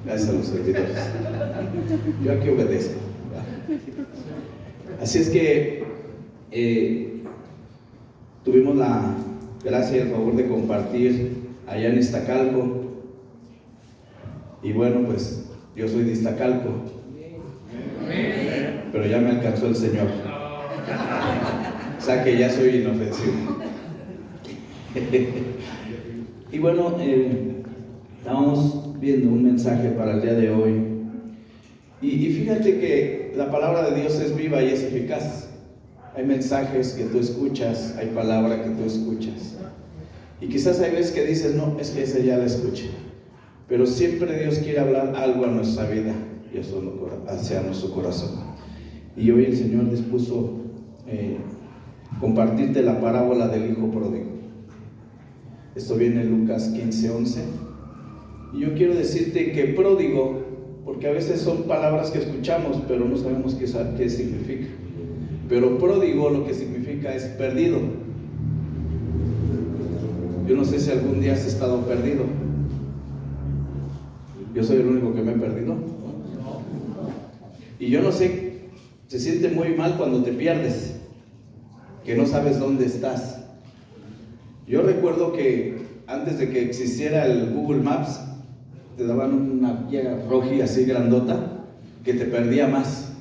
Gracias a los servidores. Yo aquí obedezco. Así es que tuvimos la gracia y el favor de compartir allá en Iztacalco. Y bueno, pues yo soy de Iztacalco, pero ya me alcanzó el Señor. O sea que ya soy inofensivo. Y bueno, estamos viendo un mensaje para el día de hoy. Y fíjate que la palabra de Dios es viva y es eficaz. Hay mensajes que tú escuchas, hay palabra que tú escuchas. Y quizás hay veces que dices, no, es que ese ya la escuché. Pero siempre Dios quiere hablar algo a nuestra vida y eso hacia nuestro corazón. Y hoy el Señor dispuso compartirte la parábola del hijo pródigo. Esto viene en Lucas 15:11. Y yo quiero decirte que pródigo, porque a veces son palabras que escuchamos, pero no sabemos qué significa. Pero pródigo lo que significa es perdido. Yo no sé si algún día has estado perdido. Yo soy el único que me he perdido. Y yo no sé, se siente muy mal cuando te pierdes, que no sabes dónde estás. Yo recuerdo que antes de que existiera el Google Maps, te daban una guía roja así grandota que te perdía más.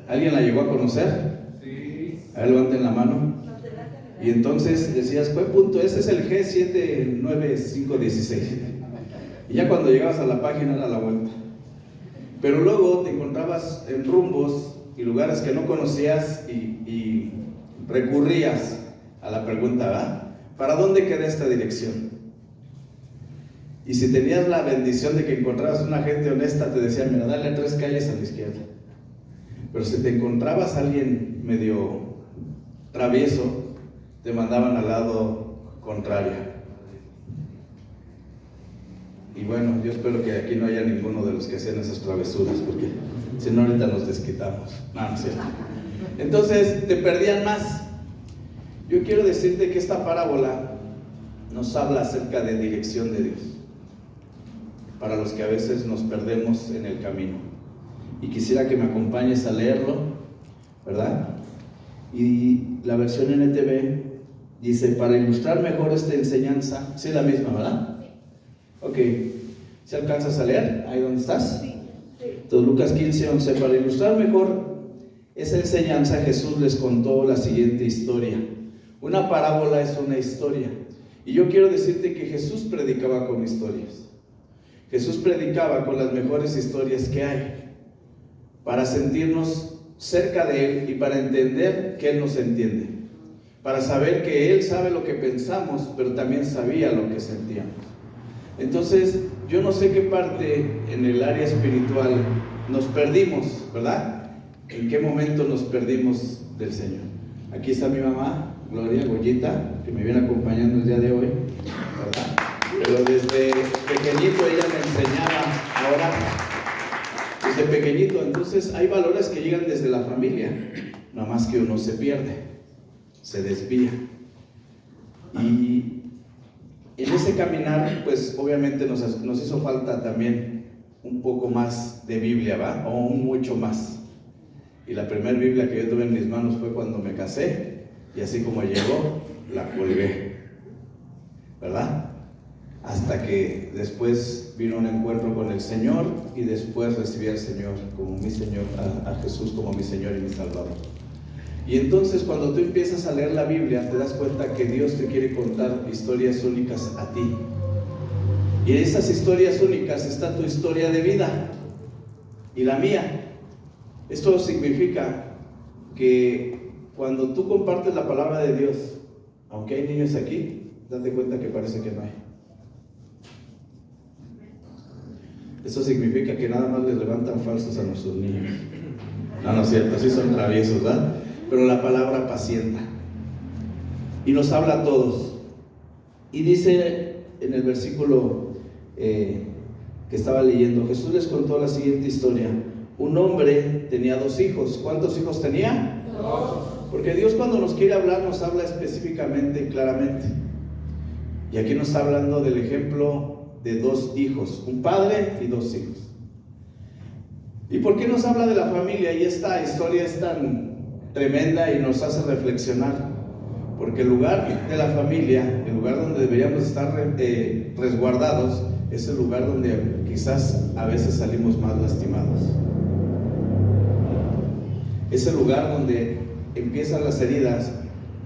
¿Alguien la llegó a conocer? Sí. A ver, levanten la mano. Y entonces decías, ¿cuál punto? Ese es el G79516. Y ya cuando llegabas a la página era la vuelta. Pero luego te encontrabas en rumbos y lugares que no conocías y recurrías a la pregunta, ¿verdad? ¿Para dónde queda esta dirección? Y si tenías la bendición de que encontrabas una gente honesta, te decían, mira, dale 3 calles a la izquierda. Pero si te encontrabas a alguien medio travieso, te mandaban al lado contrario. Y bueno, yo espero que aquí no haya ninguno de los que hacían esas travesuras, porque si no ahorita nos desquitamos. No, no es cierto. Entonces te perdían más. Yo quiero decirte que esta parábola nos habla acerca de dirección de Dios, para los que a veces nos perdemos en el camino. Y quisiera que me acompañes a leerlo, ¿verdad? Y la versión NTV dice, para ilustrar mejor esta enseñanza, sí es la misma, ¿verdad? Ok, ¿se alcanzas a leer? ¿Ahí donde estás? Sí. Entonces Lucas 15:11, para ilustrar mejor esa enseñanza, Jesús les contó la siguiente historia. Una parábola es una historia. Y yo quiero decirte que Jesús predicaba con historias. Jesús predicaba con las mejores historias que hay, para sentirnos cerca de Él y para entender que Él nos entiende, para saber que Él sabe lo que pensamos, pero también sabía lo que sentíamos. Entonces, yo no sé qué parte en el área espiritual nos perdimos, ¿verdad? ¿En qué momento nos perdimos del Señor? Aquí está mi mamá, Gloria Goyita, que me viene acompañando el día de hoy, ¿verdad? Pero desde pequeñito ella me enseñaba a orar. Desde pequeñito, entonces hay valores que llegan desde la familia, nada más que uno se pierde, se desvía. Y en ese caminar, pues obviamente nos hizo falta también un poco más de Biblia, ¿va? O un mucho más. Y la primera Biblia que yo tuve en mis manos fue cuando me casé, y así como llegó, la colgué, ¿verdad? Hasta que después vino un encuentro con el Señor, y después recibí al Señor como mi Señor, a Jesús como mi Señor y mi Salvador. Y entonces cuando tú empiezas a leer la Biblia, te das cuenta que Dios te quiere contar historias únicas a ti. Y en esas historias únicas está tu historia de vida y la mía. Esto significa que cuando tú compartes la palabra de Dios, aunque hay niños aquí, date cuenta que parece que no hay. Eso significa que nada más les levantan falsos a nuestros niños. No, no es cierto, así son traviesos, ¿verdad? Pero la palabra apacienta y nos habla a todos. Y dice en el versículo que estaba leyendo, Jesús les contó la siguiente historia. Un hombre tenía 2 hijos. ¿Cuántos hijos tenía? 2. Porque Dios, cuando nos quiere hablar, nos habla específicamente y claramente. Y aquí nos está hablando del ejemplo de 2 hijos, un padre y 2 hijos. ¿Y por qué nos habla de la familia? Y esta historia es tan tremenda y nos hace reflexionar. Porque el lugar de la familia, el lugar donde deberíamos estar resguardados, es el lugar donde quizás a veces salimos más lastimados. Es el lugar donde empiezan las heridas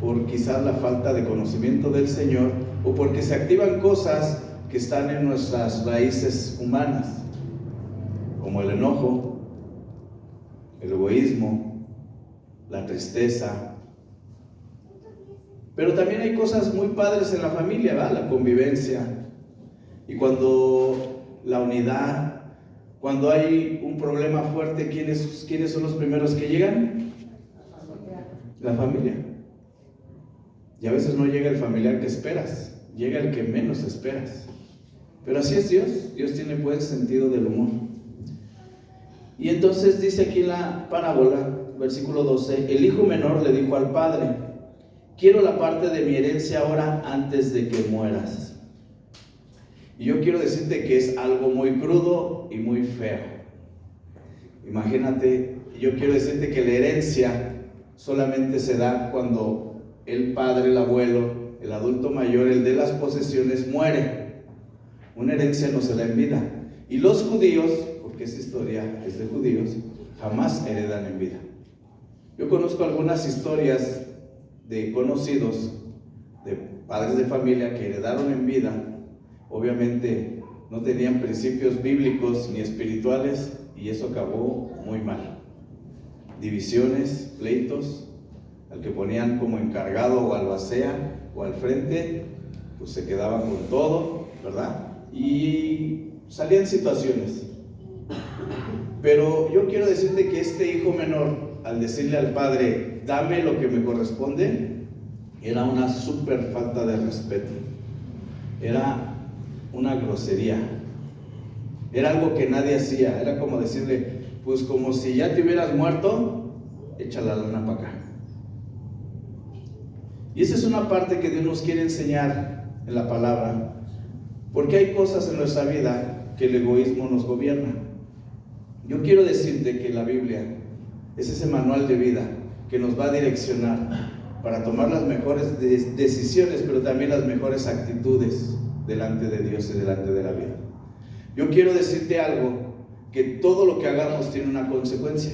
por quizás la falta de conocimiento del Señor o porque se activan cosas que están en nuestras raíces humanas, como el enojo, el egoísmo, la tristeza. Pero también hay cosas muy padres en la familia, ¿verdad? La convivencia. Y cuando la unidad, cuando hay un problema fuerte, ¿quiénes son los primeros que llegan? La familia. Y a veces no llega el familiar que esperas, llega el que menos esperas. Pero así es Dios. Dios tiene buen sentido del humor. Y entonces dice aquí en la parábola, versículo 12, el hijo menor le dijo al padre: quiero la parte de mi herencia ahora antes de que mueras. Y yo quiero decirte que es algo muy crudo y muy feo. Imagínate, yo quiero decirte que la herencia solamente se da cuando el padre, el abuelo, el adulto mayor, el de las posesiones muere. Una herencia no se da en vida. Y los judíos, porque esta historia es de judíos, jamás heredan en vida. Yo conozco algunas historias de conocidos, de padres de familia que heredaron en vida. Obviamente no tenían principios bíblicos ni espirituales y eso acabó muy mal. Divisiones, pleitos, al que ponían como encargado o albacea o al frente, pues se quedaban con todo, ¿verdad? Y salían situaciones. Pero yo quiero decirte que este hijo menor, al decirle al padre, dame lo que me corresponde, era una súper falta de respeto. Era una grosería. Era algo que nadie hacía. Era como decirle, pues como si ya te hubieras muerto, echa la lana para acá. Y esa es una parte que Dios nos quiere enseñar en la palabra, porque hay cosas en nuestra vida que el egoísmo nos gobierna. Yo quiero decirte que la Biblia es ese manual de vida que nos va a direccionar para tomar las mejores decisiones, pero también las mejores actitudes delante de Dios y delante de la vida. Yo quiero decirte algo, que todo lo que hagamos tiene una consecuencia,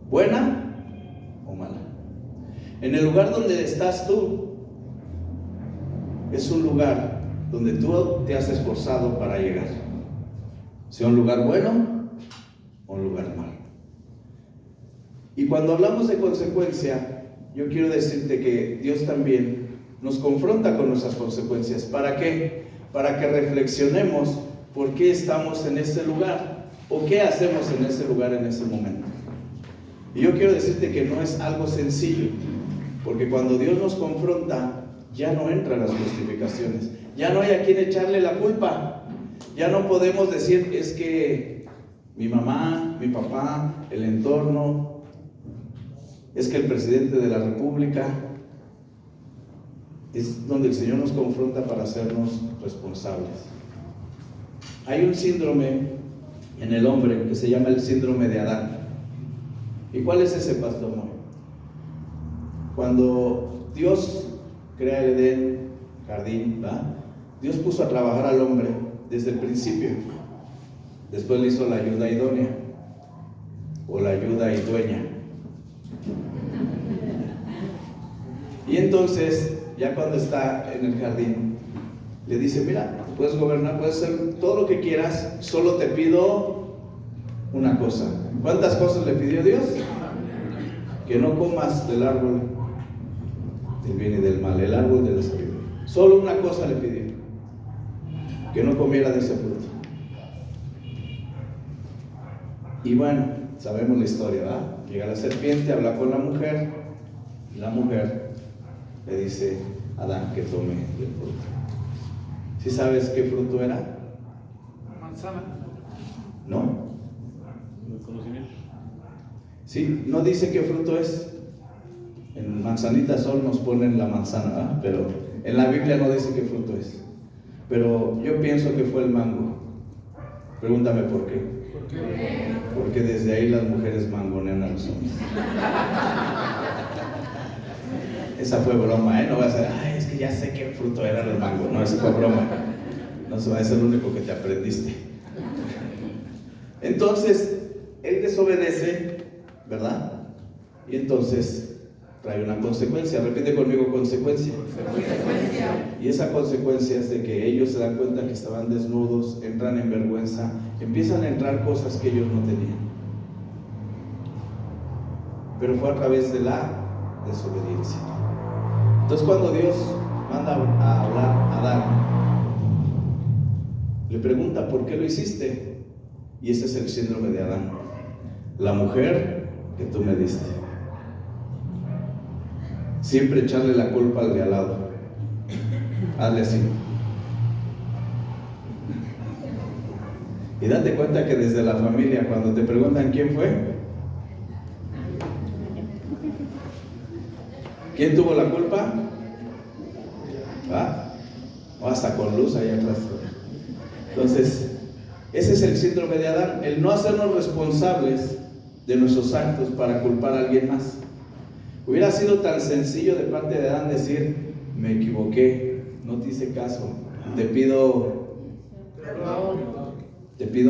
buena o mala. En el lugar donde estás tú, es un lugar donde tú te has esforzado para llegar, sea un lugar bueno o un lugar malo. Y cuando hablamos de consecuencia, yo quiero decirte que Dios también nos confronta con nuestras consecuencias. ¿Para qué? Para que reflexionemos por qué estamos en ese lugar o qué hacemos en ese lugar en ese momento. Y yo quiero decirte que no es algo sencillo, porque cuando Dios nos confronta, ya no entran las justificaciones, ya no hay a quien echarle la culpa. Ya no podemos decir, es que mi mamá, mi papá, el entorno, es que el presidente de la República. Es donde el Señor nos confronta para hacernos responsables. Hay un síndrome en el hombre que se llama el síndrome de Adán. ¿Y cuál es ese, pastor Moy? Cuando Dios crea el Edén, jardín, ¿verdad? Dios puso a trabajar al hombre desde el principio. Después le hizo la ayuda idónea o la ayuda idueña. Y entonces, ya cuando está en el jardín, le dice, mira, puedes gobernar, puedes hacer todo lo que quieras, solo te pido una cosa. ¿Cuántas cosas le pidió Dios? Que no comas del árbol del bien y del mal, el árbol de la sabiduría. Solo una cosa le pidió, que no comiera de ese fruto. Y bueno, sabemos la historia, ¿verdad? Llega la serpiente, habla con la mujer, y la mujer le dice a Adán que tome del fruto. ¿Sí sabes qué fruto era? Manzana. ¿No? El conocimiento. Sí, no dice qué fruto es. En Manzanita Sol nos ponen la manzana, ¿verdad? Pero en la Biblia no dice qué fruto es. pero yo pienso que fue el mango. Pregúntame por qué. ¿Por qué? Porque desde ahí las mujeres mangonean a los hombres. Esa fue broma, ¿eh? No vas a decir, ay, es que ya sé qué fruto era el mango. No, esa fue broma. No se va a ser lo único que te aprendiste. Entonces, él desobedece, ¿verdad? Y entonces trae una consecuencia. Repite conmigo, consecuencia. Y esa consecuencia es de que ellos se dan cuenta que estaban desnudos, entran en vergüenza, empiezan a entrar cosas que ellos no tenían. Pero fue a través de la desobediencia. Entonces, cuando Dios manda a hablar a Adán, le pregunta, ¿por qué lo hiciste? Y ese es el síndrome de Adán. La mujer que tú me diste. Siempre echarle la culpa al de al lado. Hazle así. Y date cuenta que desde la familia, cuando te preguntan quién fue, ¿quién tuvo la culpa? ¿Ah? O hasta con luz ahí atrás. Entonces, ese es el síndrome de Adán, el no hacernos responsables de nuestros actos para culpar a alguien más. Hubiera sido tan sencillo de parte de Adán decir, me equivoqué, no te hice caso, te pido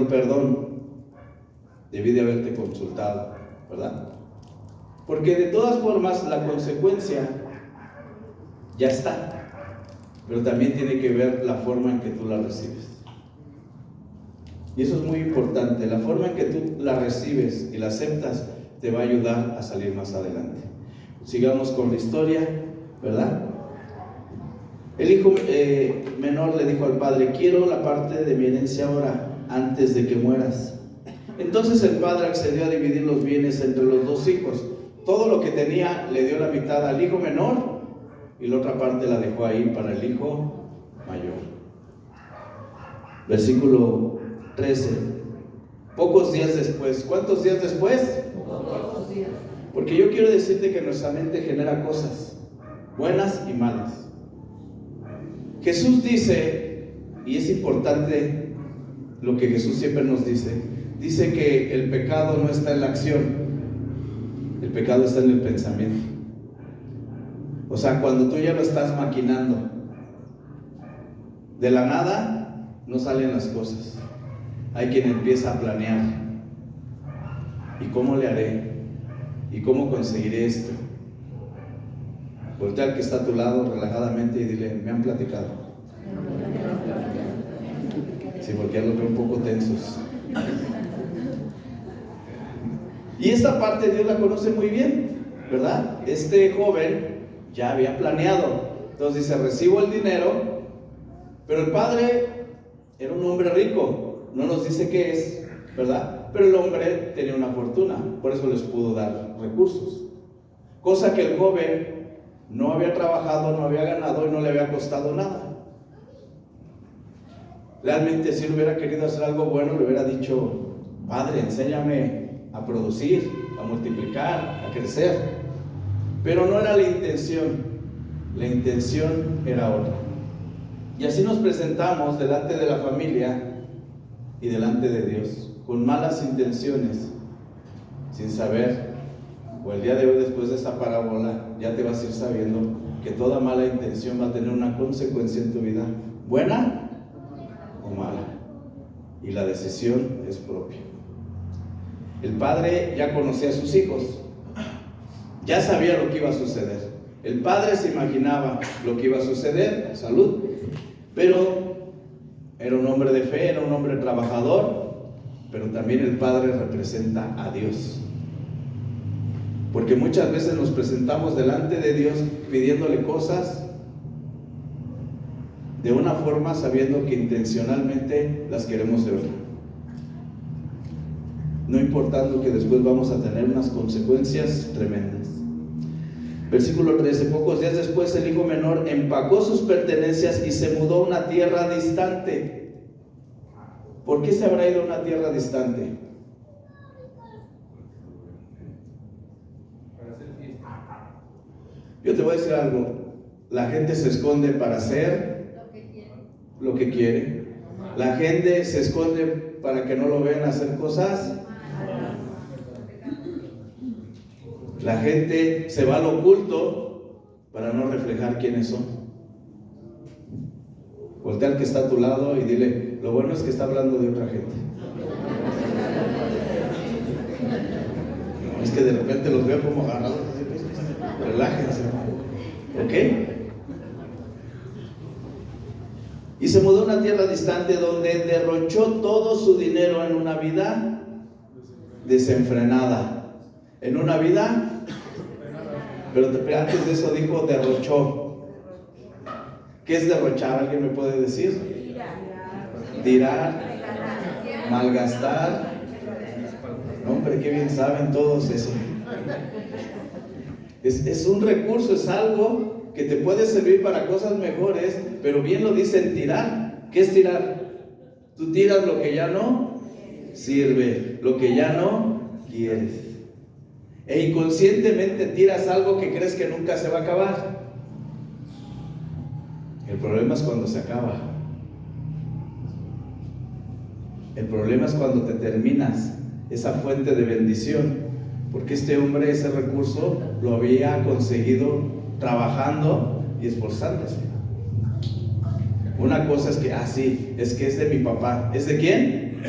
perdón, debí de haberte consultado, ¿verdad? Porque de todas formas la consecuencia ya está, pero también tiene que ver la forma en que tú la recibes. Y eso es muy importante, la forma en que tú la recibes y la aceptas te va a ayudar a salir más adelante. Sigamos con la historia, ¿verdad? El hijo menor le dijo al padre, quiero la parte de mi herencia ahora, antes de que mueras. Entonces el padre accedió a dividir los bienes entre los dos hijos. Todo lo que tenía le dio la mitad al hijo menor y la otra parte la dejó ahí para el hijo mayor. Versículo 13. Pocos días después. ¿Cuántos días después? Pocos días. Porque yo quiero decirte que nuestra mente genera cosas buenas y malas. Jesús dice, y es importante lo que Jesús siempre nos dice, dice que el pecado no está en la acción, el pecado está en el pensamiento. O sea, cuando tú ya lo estás maquinando, de la nada no salen las cosas. Hay quien empieza a planear. ¿Y cómo le haré? ¿Y cómo conseguiré esto? Voltea al que está a tu lado relajadamente y dile, me han platicado. Sí, porque ya los veo un poco tensos. Y esta parte Dios la conoce muy bien, ¿verdad? Este joven ya había planeado. Entonces dice, recibo el dinero, pero el padre era un hombre rico. No nos dice qué es, ¿verdad? Pero el hombre tenía una fortuna, por eso les pudo dar recursos. Cosa que el joven no había trabajado, no había ganado y no le había costado nada. Realmente si él hubiera querido hacer algo bueno, le hubiera dicho, padre, enséñame a producir, a multiplicar, a crecer. Pero no era la intención era otra. Y así nos presentamos delante de la familia y delante de Dios, con malas intenciones, sin saber, o el día de hoy después de esta parábola, ya te vas a ir sabiendo que toda mala intención va a tener una consecuencia en tu vida, buena o mala, y la decisión es propia. El padre ya conocía a sus hijos, ya sabía lo que iba a suceder. El padre se imaginaba lo que iba a suceder, salud, pero era un hombre de fe, era un hombre trabajador, pero también el padre representa a Dios. Porque muchas veces nos presentamos delante de Dios pidiéndole cosas de una forma sabiendo que intencionalmente las queremos de otra. No importando que después vamos a tener unas consecuencias tremendas. Versículo 13. Pocos días después el hijo menor empacó sus pertenencias y se mudó a una tierra distante. ¿Por qué se habrá ido a una tierra distante? Yo te voy a decir algo. La gente se esconde para hacer lo que quiere. La gente se esconde para que no lo vean hacer cosas. La gente se va al oculto para no reflejar quiénes son. Voltea al que está a tu lado y dile, lo bueno es que está hablando de otra gente. No, es que de repente los veo como agarrados. Relájense. ¿Ok? Y se mudó a una tierra distante donde derrochó todo su dinero en una vida desenfrenada. En una vida, pero antes de eso dijo derrochó. ¿Qué es derrochar? ¿Alguien me puede decir? Tirar, malgastar. Hombre, qué bien saben todos eso. Es un recurso, es algo que te puede servir para cosas mejores, pero bien lo dicen tirar. ¿Qué es tirar? Tú tiras lo que ya no sirve, lo que ya no quieres. E inconscientemente tiras algo que crees que nunca se va a acabar. El problema es cuando se acaba. El problema es cuando te terminas esa fuente de bendición. Porque este hombre ese recurso lo había conseguido trabajando y esforzándose. Una cosa es que, sí, es que es de mi papá. ¿Es de quién?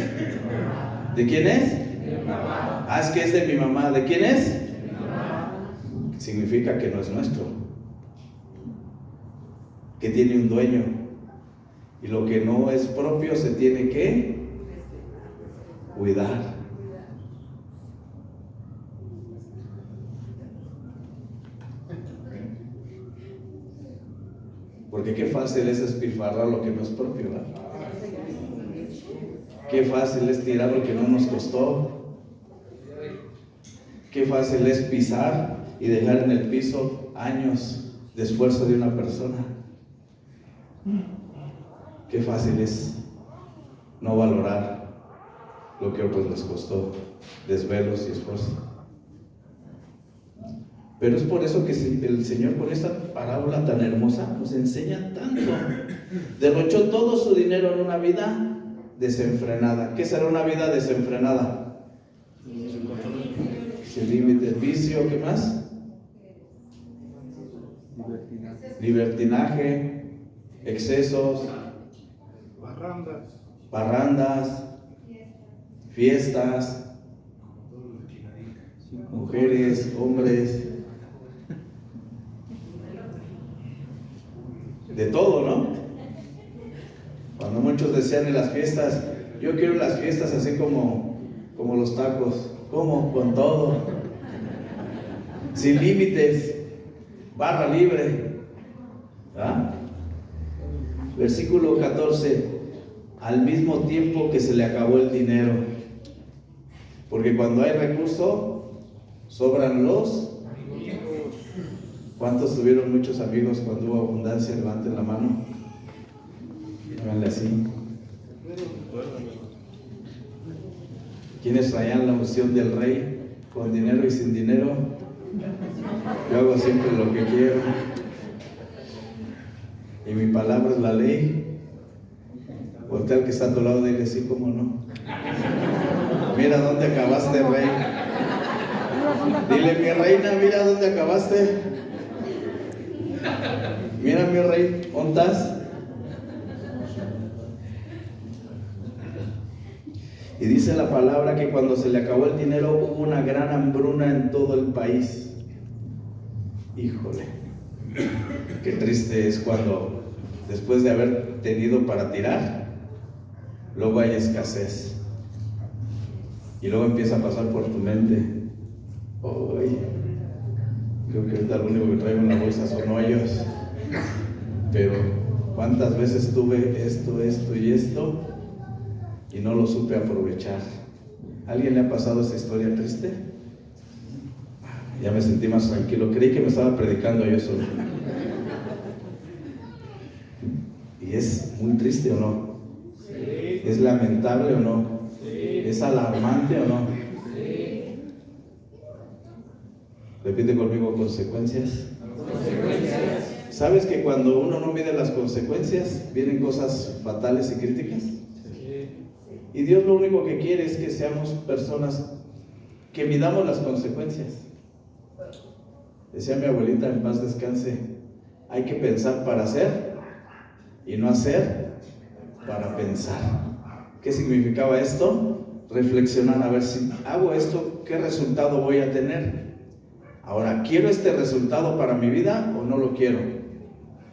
¿De quién es? De mi papá. Es que es de mi mamá. ¿De quién es? De mi mamá. Significa que no es nuestro. Que tiene un dueño. Y lo que no es propio se tiene que cuidar. Porque qué fácil es despilfarrar lo que no es propio, ¿verdad? Qué fácil es tirar lo que no nos costó. Qué fácil es pisar y dejar en el piso años de esfuerzo de una persona. Qué fácil es no valorar lo que a otros les costó, desvelos y esfuerzo. Pero es por eso que el Señor, con esta parábola tan hermosa, nos enseña tanto. Derrochó todo su dinero en una vida desenfrenada. ¿Qué será una vida desenfrenada? Sin límite, vicio, ¿qué más? Libertinaje, excesos, parrandas, fiestas, mujeres, hombres, de todo, ¿no? Cuando muchos decían en las fiestas, yo quiero las fiestas así como los tacos, como con todo, sin límites, barra libre, ¿verdad? Versículo 14, al mismo tiempo que se le acabó el dinero, porque cuando hay recurso, sobran los. ¿Cuántos tuvieron muchos amigos cuando hubo abundancia? Levanten la mano. Háganle así. ¿Quiénes traían la unción del rey? Con dinero y sin dinero. Yo hago siempre lo que quiero. Y mi palabra es la ley. Voltea al que está a tu lado y dile así, ¿cómo no? Mira dónde acabaste, rey. Dile, mi reina, mira dónde acabaste. Mira, mi rey, ¿dónde estás? Y dice la palabra que cuando se le acabó el dinero hubo una gran hambruna en todo el país. Híjole, qué triste es cuando después de haber tenido para tirar, luego hay escasez. Y luego empieza a pasar por tu mente, creo que ahorita lo único que traigo en la bolsa son hoyos. Pero ¿cuántas veces tuve esto y esto y no lo supe aprovechar? ¿Alguien le ha pasado esa historia triste? Ya me sentí más tranquilo. Creí que me estaba predicando yo solo. ¿Y es muy triste o no? Sí. ¿Es lamentable o no? Sí. ¿Es alarmante o no? Sí. Repite conmigo, consecuencias. Consecuencias. ¿Sabes que cuando uno no mide las consecuencias, vienen cosas fatales y críticas? Y Dios lo único que quiere es que seamos personas que midamos las consecuencias. Decía mi abuelita, en paz descanse, hay que pensar para hacer y no hacer para pensar. ¿Qué significaba esto? Reflexionar, a ver si hago esto, ¿qué resultado voy a tener? Ahora, ¿quiero este resultado para mi vida o no lo quiero?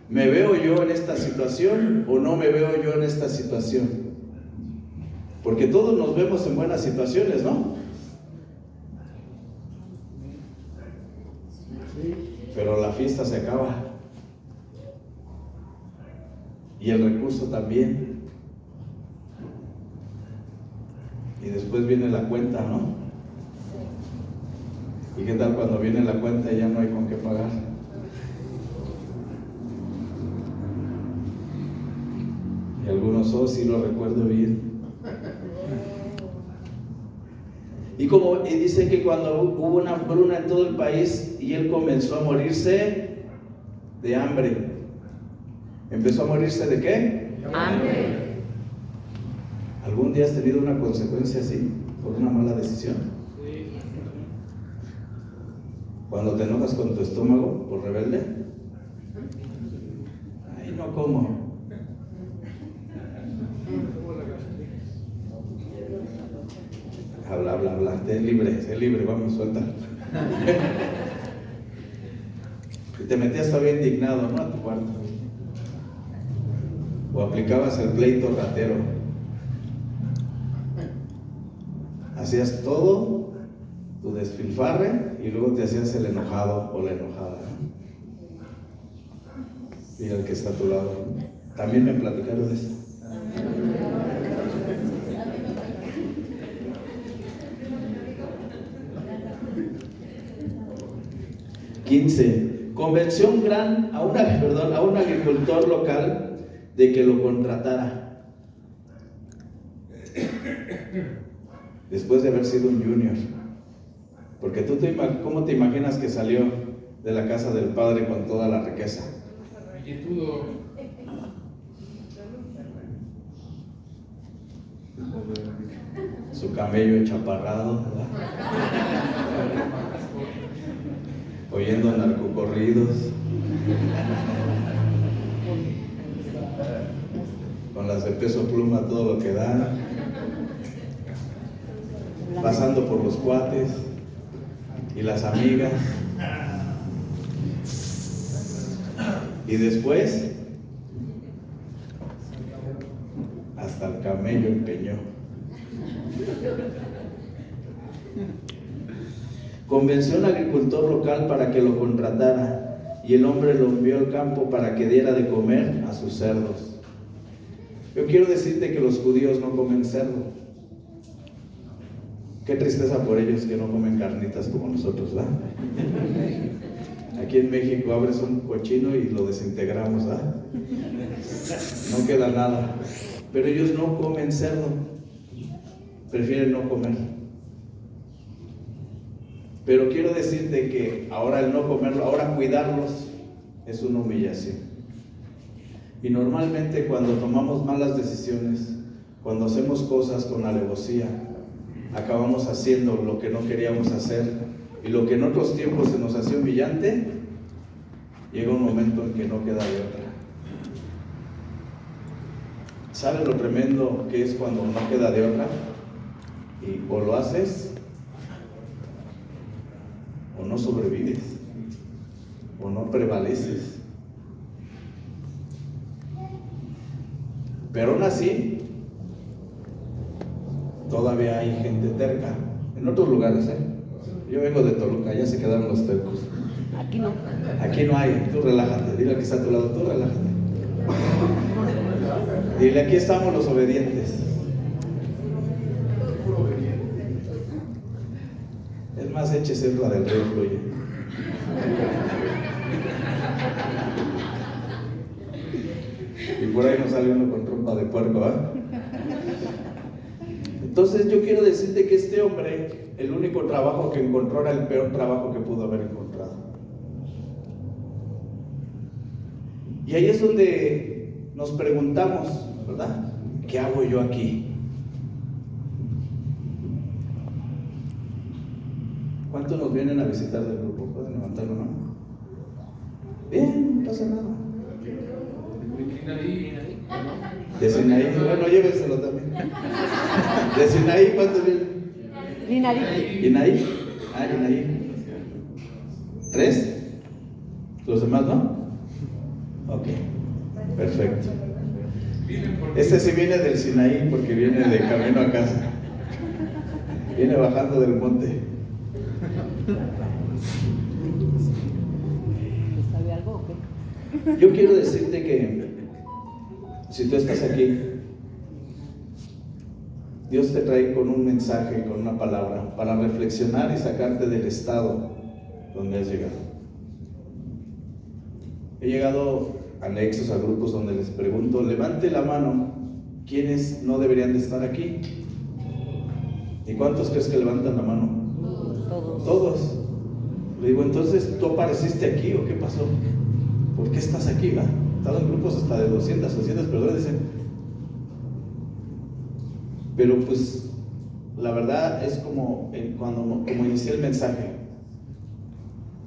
¿Me veo yo en esta situación o no me veo yo en esta situación? Porque todos nos vemos en buenas situaciones, ¿no? Pero la fiesta se acaba. Y el recurso también. Y después viene la cuenta, ¿no? ¿Y qué tal cuando viene la cuenta y ya no hay con qué pagar? Y algunos, sí lo recuerdo bien. Y dice que cuando hubo una hambruna en todo el país y él comenzó a morirse de hambre. ¿Empezó a morirse de qué? Hambre. ¿Algún día has tenido una consecuencia así por una mala decisión? Sí. Cuando te enojas con tu estómago por rebelde. Ay, no como. Habla, sé libre, vamos, suelta. Y te metías todavía indignado, ¿no? A tu cuarto. O aplicabas el pleito ratero. Hacías todo tu despilfarre y luego te hacías el enojado o la enojada. Mira el que está a tu lado. También me platicaron eso. Convenció a un agricultor local de que lo contratara después de haber sido un junior. Porque ¿cómo te imaginas que salió de la casa del padre con toda la riqueza? Su camello enchaparrado, ¿verdad? Oyendo narcocorridos, con las de Peso Pluma todo lo que dan, pasando por los cuates y las amigas, y después hasta el camello empeñó. Convenció a un agricultor local para que lo contratara y el hombre lo envió al campo para que diera de comer a sus cerdos. Yo quiero decirte que los judíos no comen cerdo. Qué tristeza por ellos que no comen carnitas como nosotros, ¿verdad? Aquí en México abres un cochino y lo desintegramos, ¿verdad? No queda nada. Pero ellos no comen cerdo. Prefieren no comer. Pero quiero decirte que ahora el no comerlo, ahora cuidarlos es una humillación. Y normalmente cuando tomamos malas decisiones, cuando hacemos cosas con alevosía, acabamos haciendo lo que no queríamos hacer, y lo que en otros tiempos se nos hacía humillante, llega un momento en que no queda de otra. ¿Sabes lo tremendo que es cuando no queda de otra? Y o lo haces o no sobrevives, o no prevaleces. Pero aún así, todavía hay gente terca, en otros lugares, Yo vengo de Toluca, ya se quedaron los tercos. Aquí no. Aquí no hay, tú relájate, dile al que está a tu lado, tú relájate. Dile, aquí estamos los obedientes. Es más, échese la del río fluye. Y por ahí nos sale uno con trompa de puerco, ¿ah? Entonces yo quiero decirte que este hombre, el único trabajo que encontró era el peor trabajo que pudo haber encontrado. Y ahí es donde nos preguntamos, ¿verdad? ¿Qué hago yo aquí? ¿Cuántos nos vienen a visitar del grupo? ¿Pueden levantar la mano? Bien, no pasa nada. De Sinaí, bueno, llévenselo también. De Sinaí, ¿cuántos vienen? Inaí. Ah, Inaí. 3. ¿Los demás no? Ok, perfecto. Este sí viene del Sinaí porque viene de camino a casa. Viene bajando del monte. ¿Sabe algo o qué? Yo quiero decirte que si tú estás aquí, Dios te trae con un mensaje, con una palabra, para reflexionar y sacarte del estado donde has llegado. He llegado a anexos, a grupos donde les pregunto, levante la mano, ¿quiénes no deberían de estar aquí? ¿Y cuántos crees que levantan la mano? Todos. Le digo, entonces, ¿tú apareciste aquí o qué pasó? ¿Por qué estás aquí? ¿Va? He estado en grupos hasta de 200 personas, dicen. Pero pues, la verdad es como inicié el mensaje.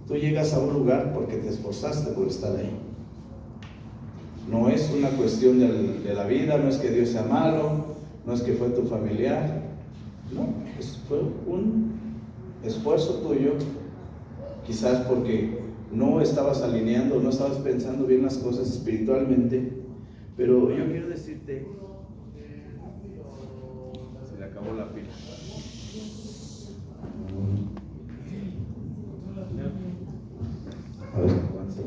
Tú llegas a un lugar porque te esforzaste por estar ahí. No es una cuestión de la vida, no es que Dios sea malo, no es que fue tu familiar, no, fue un esfuerzo tuyo, quizás porque no estabas alineando, no estabas pensando bien las cosas espiritualmente, pero yo quiero decirte, se le acabó la pila. A ver, ¿cuánto?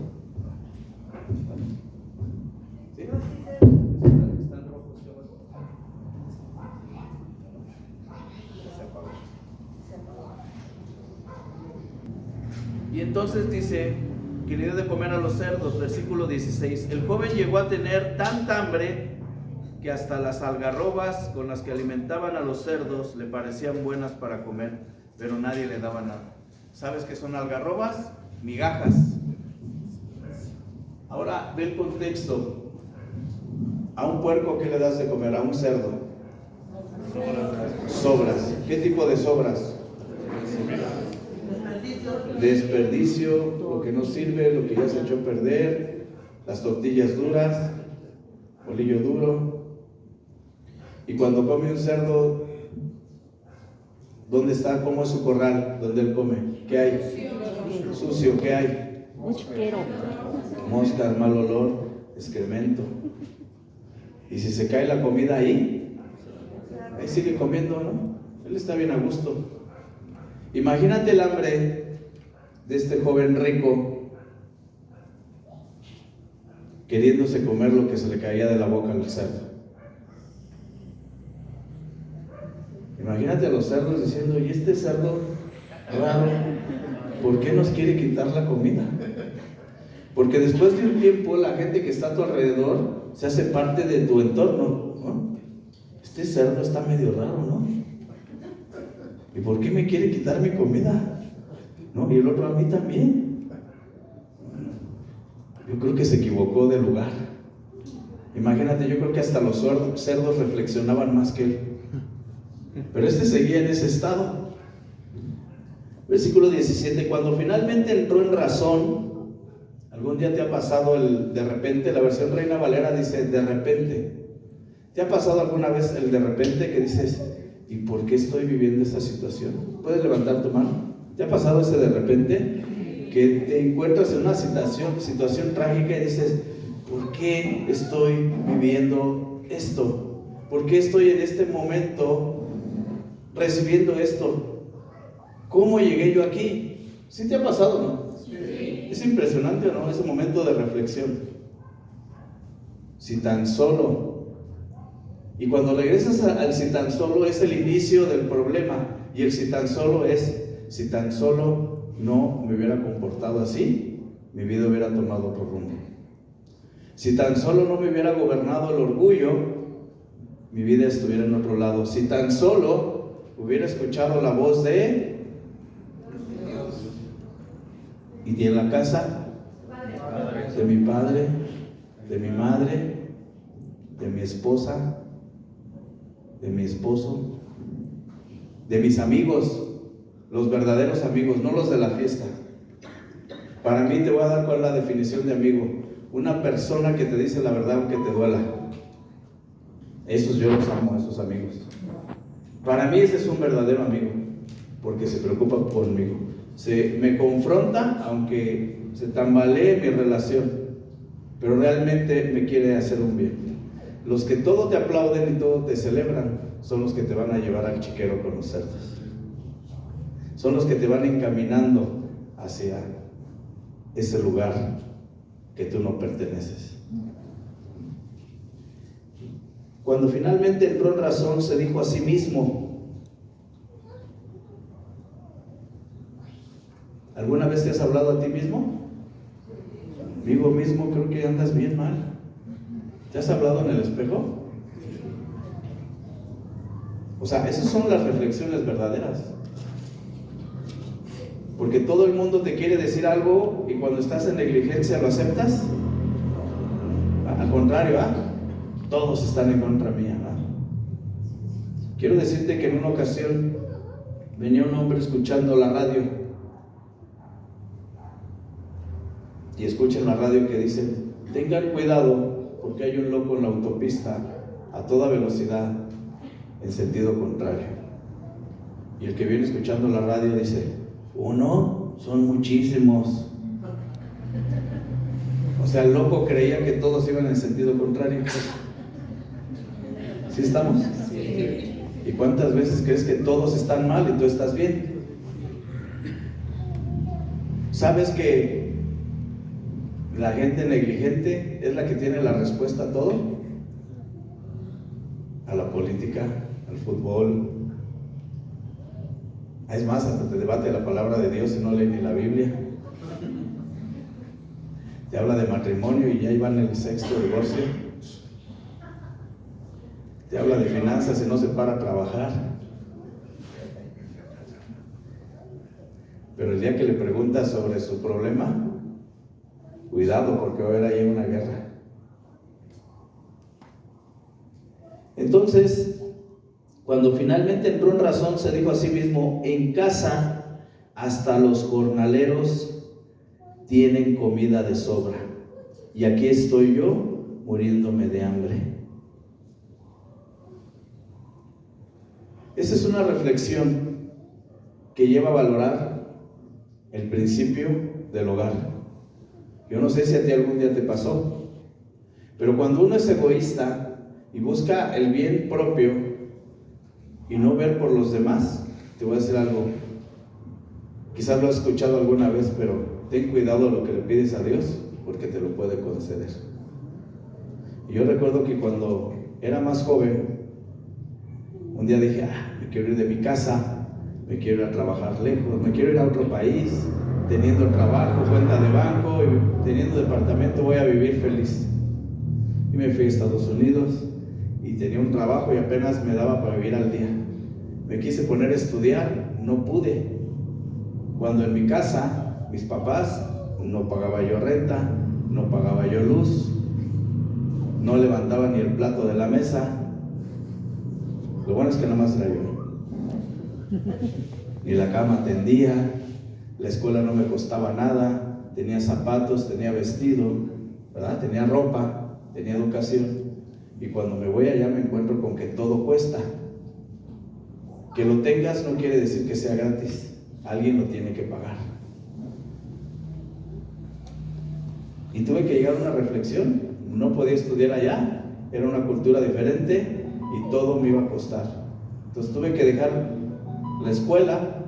¿Sí? Están rojos, chavos. Se apagó. Y entonces dice que le dio de comer a los cerdos, versículo 16. El joven llegó a tener tanta hambre que hasta las algarrobas con las que alimentaban a los cerdos le parecían buenas para comer, pero nadie le daba nada. ¿Sabes qué son algarrobas? Migajas. Ahora ve el contexto. A un puerco, ¿qué le das de comer? A un cerdo. Sobras. ¿Qué tipo de sobras? Desperdicio, lo que no sirve, lo que ya se echó a perder, las tortillas duras, bolillo duro. Y cuando come un cerdo, ¿dónde está? ¿Cómo es su corral? ¿Dónde él come? ¿Qué hay? Sucio, ¿qué hay? Mosquero. Moscas, mal olor, excremento. Y si se cae la comida ahí sigue comiendo, ¿no? Él está bien a gusto. Imagínate el hambre de este joven rico queriéndose comer lo que se le caía de la boca al cerdo. Imagínate a los cerdos diciendo, ¿y este cerdo raro, por qué nos quiere quitar la comida? Porque después de un tiempo la gente que está a tu alrededor se hace parte de tu entorno, ¿no? Este cerdo está medio raro, ¿no? ¿Y por qué me quiere quitar mi comida? ¿No? Y el otro a mí también. Yo creo que se equivocó de lugar. Imagínate, yo creo que hasta los cerdos reflexionaban más que él. Pero este seguía en ese estado. Versículo 17, cuando finalmente entró en razón, ¿algún día te ha pasado el de repente? La versión Reina Valera dice de repente. ¿Te ha pasado alguna vez el de repente que dices, ¿y por qué estoy viviendo esta situación? ¿Puedes levantar tu mano? ¿Te ha pasado ese de repente? Que te encuentras en una situación trágica y dices, ¿por qué estoy viviendo esto? ¿Por qué estoy en este momento recibiendo esto? ¿Cómo llegué yo aquí? ¿Sí te ha pasado, no? Sí. Es impresionante, ¿no? Ese momento de reflexión. Si tan solo. Y cuando regresas al si tan solo es el inicio del problema. Y el si tan solo es, si tan solo no me hubiera comportado así, mi vida hubiera tomado otro rumbo. Si tan solo no me hubiera gobernado el orgullo, mi vida estuviera en otro lado. Si tan solo hubiera escuchado la voz de Dios y en la casa de mi padre de mi madre, de mi esposa, de mi esposo, de mis amigos, los verdaderos amigos, no los de la fiesta. Para mí, te voy a dar cuál es la definición de amigo: una persona que te dice la verdad aunque te duela. Esos yo los amo, esos amigos. Para mí ese es un verdadero amigo, porque se preocupa conmigo, me confronta aunque se tambalee mi relación, pero realmente me quiere hacer un bien. Los que todo te aplauden y todo te celebran son los que te van a llevar al chiquero con los cerdos. Son los que te van encaminando hacia ese lugar que tú no perteneces. Cuando finalmente entró en razón, se dijo a sí mismo. ¿Alguna vez te has hablado a ti mismo? Amigo mismo, creo que andas bien mal. ¿Te has hablado en el espejo? O sea, esas son las reflexiones verdaderas. Porque todo el mundo te quiere decir algo y cuando estás en negligencia lo aceptas. Al contrario, todos están en contra mía. Quiero decirte que en una ocasión venía un hombre escuchando la radio y escucha en la radio que dice: tengan cuidado porque hay un loco en la autopista a toda velocidad en sentido contrario. Y el que viene escuchando la radio dice: uno, son muchísimos. O sea, el loco creía que todos iban en sentido contrario. ¿Sí estamos? Sí. ¿Y cuántas veces crees que todos están mal y tú estás bien? ¿Sabes que la gente negligente es la que tiene la respuesta a todo? A la política, al fútbol. Es más, hasta te debate la palabra de Dios y no lee ni la Biblia. Te habla de matrimonio y ya iban en el 6º divorcio. Te habla de finanzas y no se para a trabajar. Pero el día que le preguntas sobre su problema, cuidado porque va a haber ahí una guerra. Entonces, cuando finalmente entró en razón, se dijo a sí mismo: en casa hasta los jornaleros tienen comida de sobra, y aquí estoy yo muriéndome de hambre. Esa es una reflexión que lleva a valorar el principio del hogar. Yo no sé si a ti algún día te pasó, pero cuando uno es egoísta y busca el bien propio y no ver por los demás, te voy a decir algo, quizás lo has escuchado alguna vez, pero ten cuidado lo que le pides a Dios, porque te lo puede conceder. Y yo recuerdo que cuando era más joven, un día dije: me quiero ir de mi casa, me quiero ir a trabajar lejos, me quiero ir a otro país, teniendo trabajo, cuenta de banco y teniendo departamento voy a vivir feliz. Y me fui a Estados Unidos y tenía un trabajo y apenas me daba para vivir al día. Me quise poner a estudiar, no pude. Cuando en mi casa, mis papás, no pagaba yo renta, no pagaba yo luz, no levantaba ni el plato de la mesa. Lo bueno es que nada más era yo. Ni la cama tendía, la escuela no me costaba nada, tenía zapatos, tenía vestido, ¿verdad? Tenía ropa, tenía educación. Y cuando me voy allá me encuentro con que todo cuesta. Que lo tengas no quiere decir que sea gratis, alguien lo tiene que pagar. Y tuve que llegar a una reflexión. No podía estudiar allá, era una cultura diferente y todo me iba a costar. Entonces tuve que dejar la escuela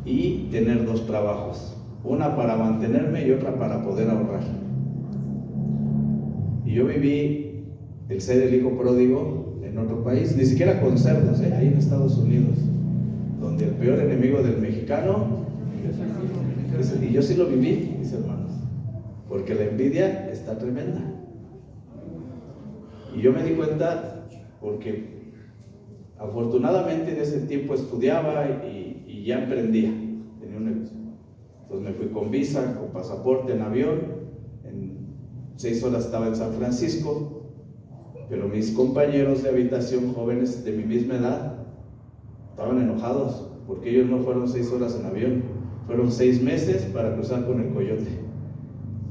y tener 2 trabajos, una para mantenerme y otra para poder ahorrar. Y yo viví el ser el hijo pródigo en otro país, ni siquiera con cerdos, ahí en Estados Unidos, donde el peor enemigo del mexicano, y yo sí lo viví, mis hermanos, porque la envidia está tremenda. Y yo me di cuenta porque afortunadamente en ese tiempo estudiaba y ya emprendía, tenía un negocio. Entonces me fui con visa, con pasaporte, en avión, en 6 horas estaba en San Francisco, pero mis compañeros de habitación, jóvenes de mi misma edad, estaban enojados porque ellos no fueron 6 horas en avión, fueron 6 meses para cruzar con el coyote,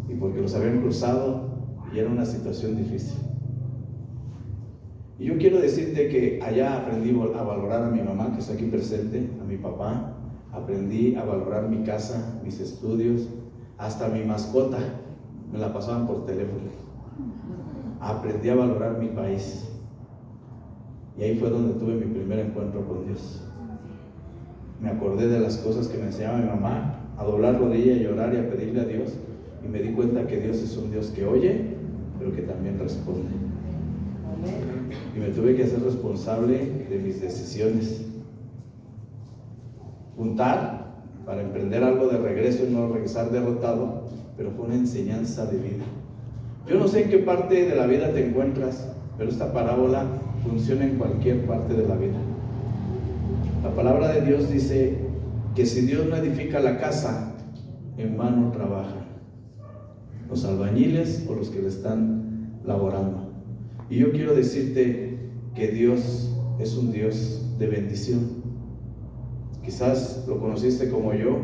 y porque los habían cruzado y era una situación difícil. Y yo quiero decirte que allá aprendí a valorar a mi mamá, que está aquí presente, a mi papá, aprendí a valorar mi casa, mis estudios, hasta mi mascota, me la pasaban por teléfono. Aprendí a valorar mi país. Y ahí fue donde tuve mi primer encuentro con Dios. Me acordé de las cosas que me enseñaba mi mamá, a doblar rodilla y llorar y a pedirle a Dios. Y me di cuenta que Dios es un Dios que oye, pero que también responde. Y me tuve que hacer responsable de mis decisiones. Juntar para emprender algo de regreso y no regresar derrotado, pero fue una enseñanza de vida. Yo no sé en qué parte de la vida te encuentras, pero esta parábola funciona en cualquier parte de la vida. La palabra de Dios dice que si Dios no edifica la casa, en vano trabajan los albañiles o los que le están laborando. Y yo quiero decirte que Dios es un Dios de bendición. Quizás lo conociste como yo.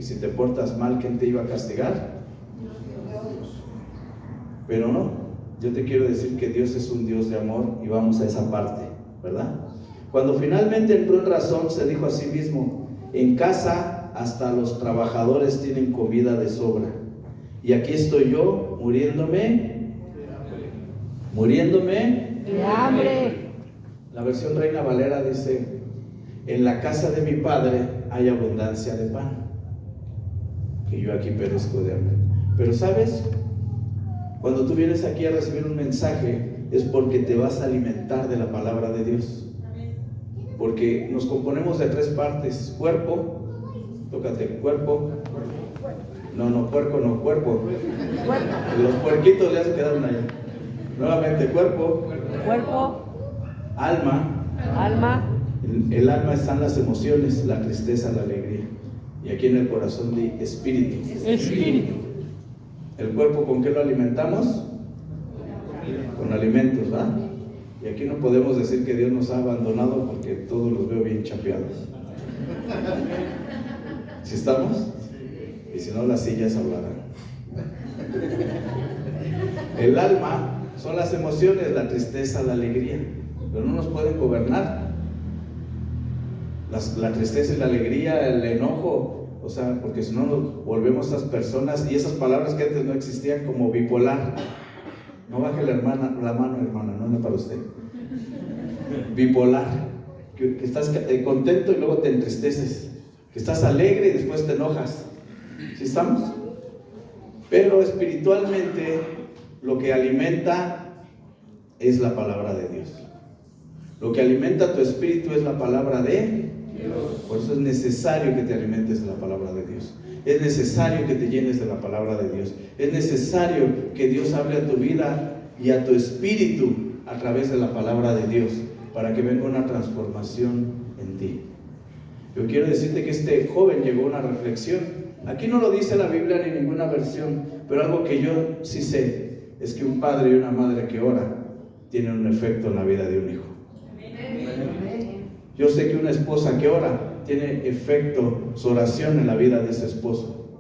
Si te portas mal, ¿quién te iba a castigar? Pero no, yo te quiero decir que Dios es un Dios de amor, y vamos a esa parte, ¿verdad? Cuando finalmente entró en razón, se dijo a sí mismo: en casa hasta los trabajadores tienen comida de sobra, y aquí estoy yo muriéndome de hambre. La versión Reina Valera dice: en la casa de mi padre hay abundancia de pan, que yo aquí perezco de hambre. Pero ¿sabes? Cuando tú vienes aquí a recibir un mensaje, es porque te vas a alimentar de la palabra de Dios. Porque nos componemos de 3 partes: cuerpo, tócate, cuerpo. No, puerco no, cuerpo. Los puerquitos ya se quedaron allá. Nuevamente, cuerpo, alma. El alma están las emociones, la tristeza, la alegría. Y aquí en el corazón di espíritu. ¿El cuerpo con qué lo alimentamos? Con alimentos, ¿verdad? Y aquí no podemos decir que Dios nos ha abandonado, porque todos los veo bien chapeados. ¿Sí estamos? Y si no, las sillas hablarán. El alma son las emociones, la tristeza, la alegría, pero no nos pueden gobernar. La tristeza y la alegría, el enojo, o sea, porque si no nos volvemos esas personas, y esas palabras que antes no existían, como bipolar. No baje la mano, hermana, no es para usted. Bipolar, que estás contento y luego te entristeces, que estás alegre y después te enojas. ¿Sí estamos? Pero espiritualmente lo que alimenta es la palabra de Dios. Lo que alimenta tu espíritu es la palabra de Dios. Por eso es necesario que te alimentes de la palabra de Dios. Es necesario que te llenes de la palabra de Dios. Es necesario que Dios hable a tu vida y a tu espíritu a través de la palabra de Dios, para que venga una transformación en ti. Yo quiero decirte que este joven llegó a una reflexión. Aquí no lo dice la Biblia ni ninguna versión, pero algo que yo sí sé es que un padre y una madre que ora tienen un efecto en la vida de un hijo. Yo sé que una esposa que ora tiene efecto su oración en la vida de ese esposo.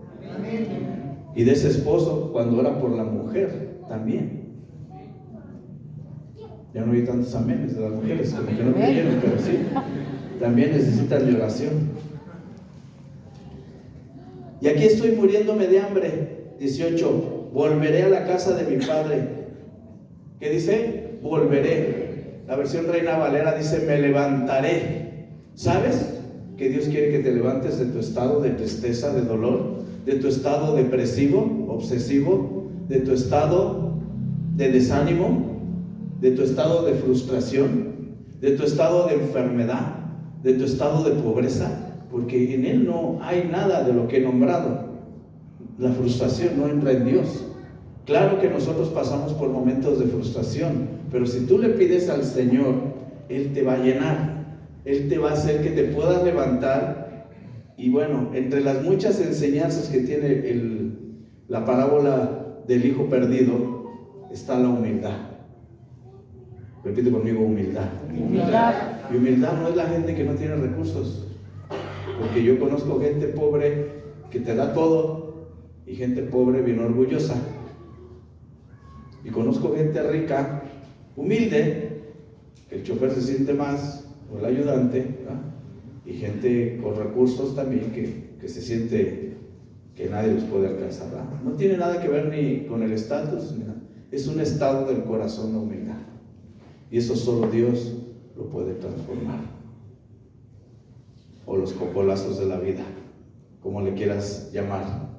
Y de ese esposo cuando ora por la mujer también. Ya no hay tantos amenes de las mujeres, como que no creyeron, pero sí, también necesitan de oración. Y aquí estoy muriéndome de hambre. 18, volveré a la casa de mi padre. ¿Qué dice? Volveré. La versión Reina Valera dice: me levantaré. ¿Sabes? Que Dios quiere que te levantes de tu estado de tristeza, de dolor, de tu estado depresivo, obsesivo, de tu estado de desánimo, de tu estado de frustración, de tu estado de enfermedad, de tu estado de pobreza, porque en Él no hay nada de lo que he nombrado. La frustración no entra en Dios. Claro que nosotros pasamos por momentos de frustración, pero si tú le pides al Señor, Él te va a llenar, Él te va a hacer que te puedas levantar. Y bueno, entre las muchas enseñanzas que tiene la parábola del hijo perdido está la humildad. Repite conmigo, humildad. Humildad. Y humildad no es la gente que no tiene recursos, porque yo conozco gente pobre que te da todo y gente pobre bien orgullosa, y conozco gente rica, humilde, que el chofer se siente más, o el ayudante, ¿verdad? Y gente con recursos también que se siente que nadie los puede alcanzar, ¿verdad? No tiene nada que ver ni con el estatus, ni nada. Es un estado del corazón, la humildad, y eso solo Dios lo puede transformar. O los cocolazos de la vida, como le quieras llamar,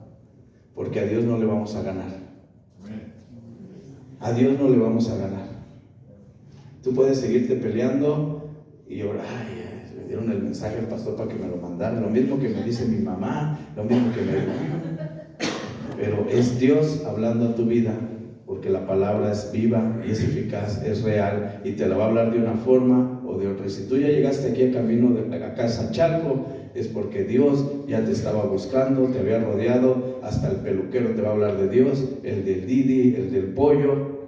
porque a Dios no le vamos a ganar. A Dios no le vamos a ganar. Tú puedes seguirte peleando y ahora, le dieron el mensaje al pastor para que me lo mandara, lo mismo que me dice mi mamá, lo mismo que me... Pero es Dios hablando a tu vida, porque la palabra es viva y es eficaz, es real, y te la va a hablar de una forma o de otra. Y si tú ya llegaste aquí a camino de la casa Chalco, es porque Dios ya te estaba buscando, te había rodeado, hasta el peluquero te va a hablar de Dios, el del Didi, el del pollo,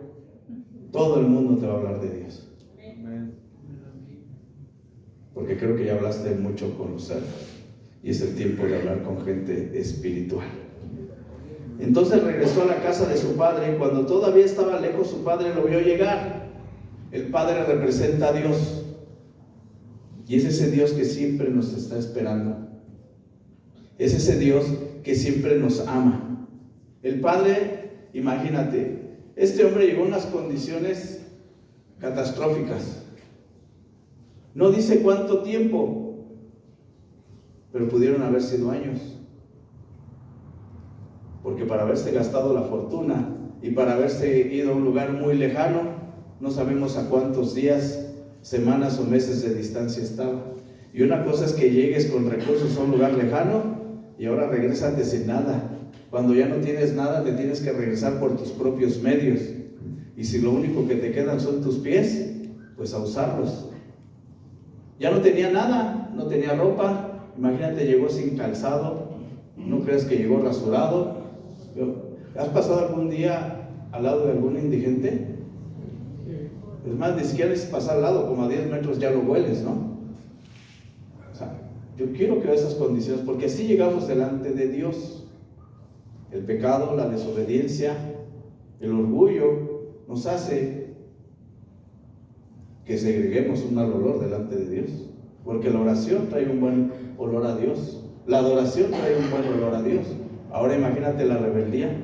todo el mundo te va a hablar de Dios. Porque creo que ya hablaste mucho con los cerdos, y es el tiempo de hablar con gente espiritual. Entonces regresó a la casa de su padre, y cuando todavía estaba lejos, su padre lo vio llegar. El padre representa a Dios, y es ese Dios que siempre nos está esperando. Es ese Dios que siempre nos ama. El padre, imagínate, este hombre llegó a unas condiciones catastróficas. No dice cuánto tiempo, pero pudieron haber sido años. Porque para haberse gastado la fortuna y para haberse ido a un lugar muy lejano, no sabemos a cuántos días, semanas o meses de distancia estaba. Y una cosa es que llegues con recursos a un lugar lejano y ahora regrésate sin nada. Cuando ya no tienes nada, te tienes que regresar por tus propios medios. Y si lo único que te quedan son tus pies, pues a usarlos. Ya no tenía nada, no tenía ropa. Imagínate, llegó sin calzado. No creas que llegó rasurado. ¿Has pasado algún día al lado de algún indigente? Es más, ni siquiera es pasar al lado, como a 10 metros ya lo hueles, ¿no? O sea, yo quiero que veas esas condiciones, porque así llegamos delante de Dios. El pecado, la desobediencia, el orgullo nos hace que segreguemos un mal olor delante de Dios, porque la oración trae un buen olor a Dios, la adoración trae un buen olor a Dios. Ahora imagínate la rebeldía,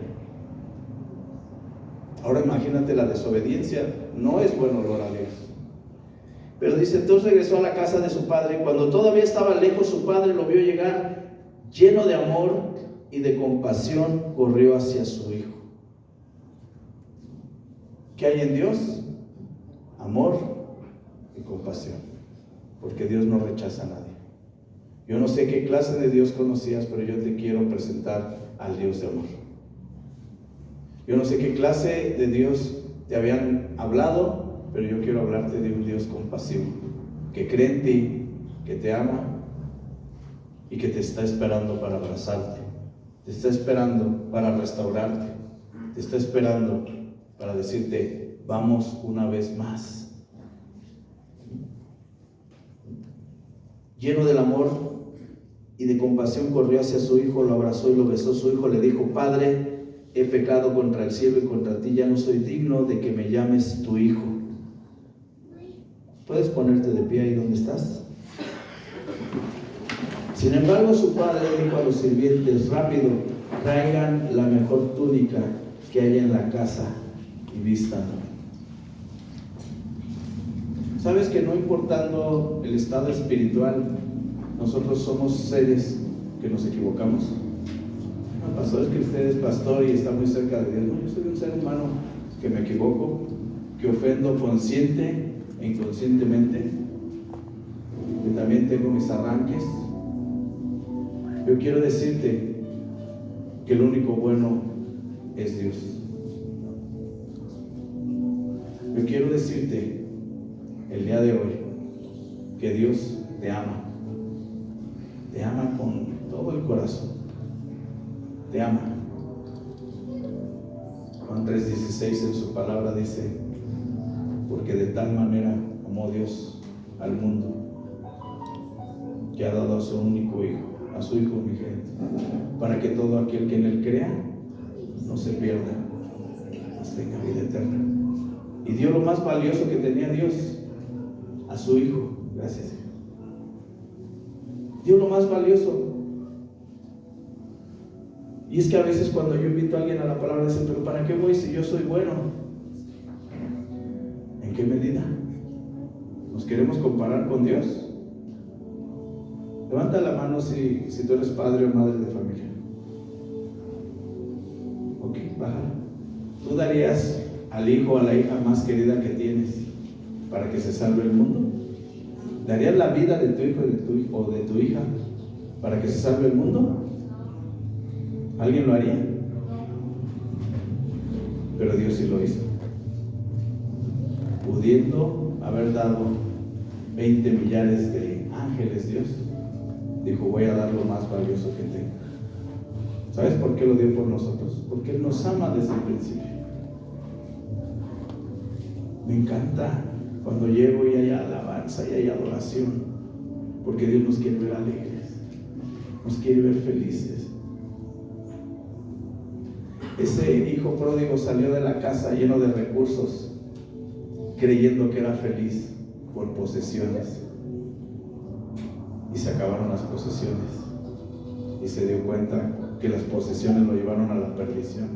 ahora imagínate la desobediencia, no es buen olor a Dios. Pero dice, entonces regresó a la casa de su padre, y cuando todavía estaba lejos, su padre lo vio llegar, lleno de amor y de compasión, corrió hacia su hijo. ¿Qué hay en Dios? Amor y compasión, porque Dios no rechaza a nadie. Yo no sé qué clase de Dios conocías, pero yo te quiero presentar al Dios de amor. Yo no sé qué clase de Dios te habían hablado, pero yo quiero hablarte de un Dios compasivo, que cree en ti, que te ama y que te está esperando para abrazarte, te está esperando para restaurarte, te está esperando para decirte, vamos una vez más. Lleno del amor y de compasión, corrió hacia su hijo, lo abrazó y lo besó. Su hijo le dijo, Padre, he pecado contra el cielo y contra ti, ya no soy digno de que me llames tu hijo. ¿Puedes ponerte de pie ahí donde estás? Sin embargo, su padre dijo a los sirvientes, rápido, traigan la mejor túnica que haya en la casa y vístanlo. ¿Sabes que no importando el estado espiritual, nosotros somos seres que nos equivocamos? No, pastor, es que usted es pastor y está muy cerca de Dios. No, yo soy un ser humano que me equivoco, que ofendo consciente e inconscientemente, que también tengo mis arranques. Yo quiero decirte que el único bueno es Dios. Yo quiero decirte el día de hoy que Dios te ama con todo el corazón, te ama. 3:16 en su palabra dice: porque de tal manera amó Dios al mundo, que ha dado a su único Hijo, a su Hijo unigénito, para que todo aquel que en Él crea no se pierda, mas tenga vida eterna. Y dio lo más valioso que tenía Dios, a su Hijo. Gracias. Dio lo más valioso. Y es que a veces cuando yo invito a alguien a la palabra, dicen: pero ¿para qué voy si yo soy bueno? ¿En qué medida? ¿Nos queremos comparar con Dios? Levanta la mano si tú eres padre o madre de familia. Ok, bájala. ¿Tú darías al hijo o a la hija más querida que tienes para que se salve el mundo? ¿Darías la vida de tu hijo o de tu hija para que se salve el mundo? ¿Alguien lo haría? Pero Dios sí lo hizo. Pudiendo haber dado 20 millares de ángeles, Dios dijo: voy a dar lo más valioso que tengo. ¿Sabes por qué lo dio por nosotros? Porque Él nos ama desde el principio. Me encanta cuando llego y hay alabanza y hay adoración, porque Dios nos quiere ver alegres, nos quiere ver felices. Ese hijo pródigo salió de la casa lleno de recursos, creyendo que era feliz por posesiones, y se acabaron las posesiones y se dio cuenta que las posesiones lo llevaron a la perdición,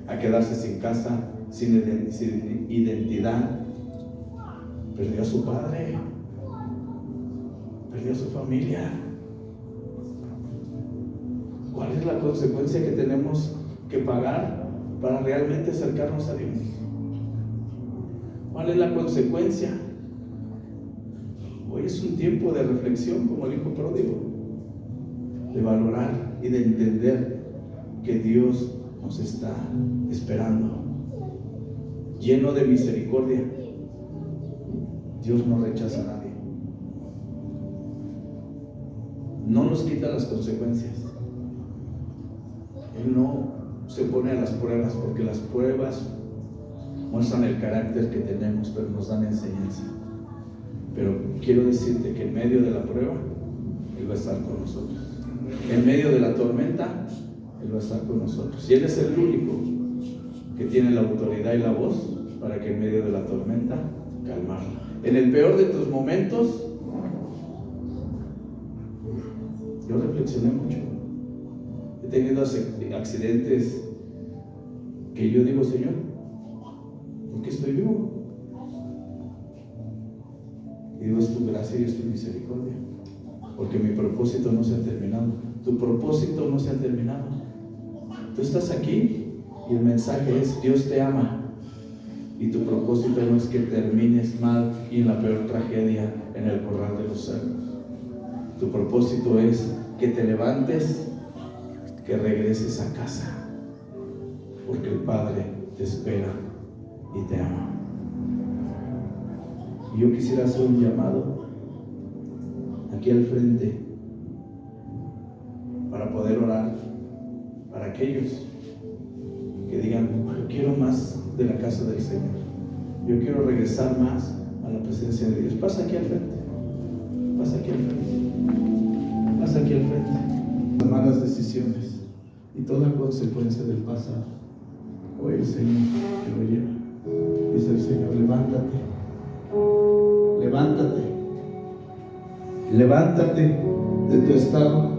a quedarse sin casa, sin identidad. Perdió a su padre, perdió a su familia. ¿Cuál es la consecuencia que tenemos que pagar para realmente acercarnos a Dios? ¿Cuál es la consecuencia? Hoy es un tiempo de reflexión, como el hijo pródigo, de valorar y de entender que Dios nos está esperando, lleno de misericordia. Dios no rechaza a nadie, no nos quita las consecuencias. Él no se pone a las pruebas, porque las pruebas muestran el carácter que tenemos, pero nos dan enseñanza. Pero quiero decirte que en medio de la prueba Él va a estar con nosotros. En medio de la tormenta Él va a estar con nosotros. Y Él es el único que tiene la autoridad y la voz para que en medio de la tormenta calmarla. En el peor de tus momentos, yo reflexioné mucho. He tenido accidentes que yo digo: Señor, ¿por qué estoy vivo? Y digo: es tu gracia y es tu misericordia, porque mi propósito no se ha terminado. Tu propósito no se ha terminado. Tú estás aquí y el mensaje es: Dios te ama, y tu propósito no es que termines mal y en la peor tragedia en el corral de los cerdos. Tu propósito es que te levantes, que regreses a casa, porque el Padre te espera y te ama. Y yo quisiera hacer un llamado aquí al frente para poder orar para aquellos que digan: yo quiero más de la casa del Señor, yo quiero regresar más a la presencia de Dios. Pasa aquí al frente, pasa aquí al frente, pasa aquí al frente. Las malas decisiones y toda consecuencia del pasado, hoy el Señor te lo lleva. Dice el Señor: levántate, levántate, levántate de tu estado